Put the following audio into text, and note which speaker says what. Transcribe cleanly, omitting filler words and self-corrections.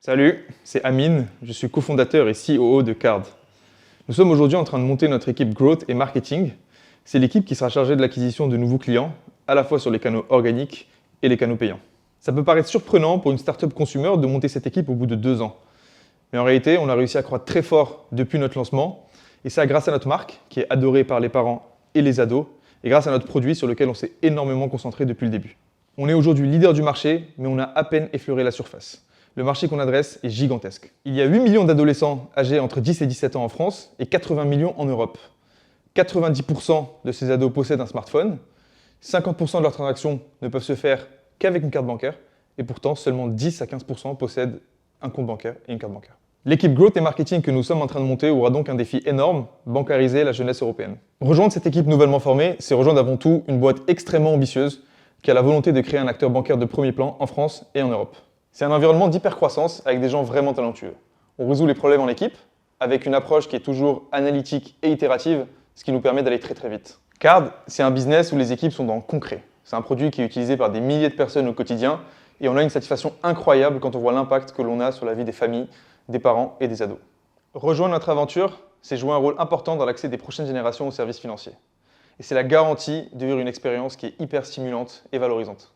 Speaker 1: Salut, c'est Amine, je suis cofondateur et COO de Card. Nous sommes aujourd'hui en train de monter notre équipe Growth et Marketing. C'est l'équipe qui sera chargée de l'acquisition de nouveaux clients, à la fois sur les canaux organiques et les canaux payants. Ça peut paraître surprenant pour une startup consumer de monter cette équipe au bout de 2 ans. Mais en réalité, on a réussi à croître très fort depuis notre lancement, et ça grâce à notre marque, qui est adorée par les parents et les ados, et grâce à notre produit sur lequel on s'est énormément concentré depuis le début. On est aujourd'hui leader du marché, mais on a à peine effleuré la surface. Le marché qu'on adresse est gigantesque. Il y a 8 millions d'adolescents âgés entre 10 et 17 ans en France et 80 millions en Europe. 90% de ces ados possèdent un smartphone, 50% de leurs transactions ne peuvent se faire qu'avec une carte bancaire, et pourtant seulement 10 à 15% possèdent un compte bancaire et une carte bancaire. L'équipe Growth et Marketing que nous sommes en train de monter aura donc un défi énorme, bancariser la jeunesse européenne. Rejoindre cette équipe nouvellement formée, c'est rejoindre avant tout une boîte extrêmement ambitieuse qui a la volonté de créer un acteur bancaire de premier plan en France et en Europe. C'est un environnement d'hypercroissance avec des gens vraiment talentueux. On résout les problèmes en équipe, avec une approche qui est toujours analytique et itérative, ce qui nous permet d'aller très vite. Card, c'est un business où les équipes sont dans le concret. C'est un produit qui est utilisé par des milliers de personnes au quotidien et on a une satisfaction incroyable quand on voit l'impact que l'on a sur la vie des familles, des parents et des ados. Rejoindre notre aventure, c'est jouer un rôle important dans l'accès des prochaines générations aux services financiers. Et c'est la garantie de vivre une expérience qui est hyper stimulante et valorisante.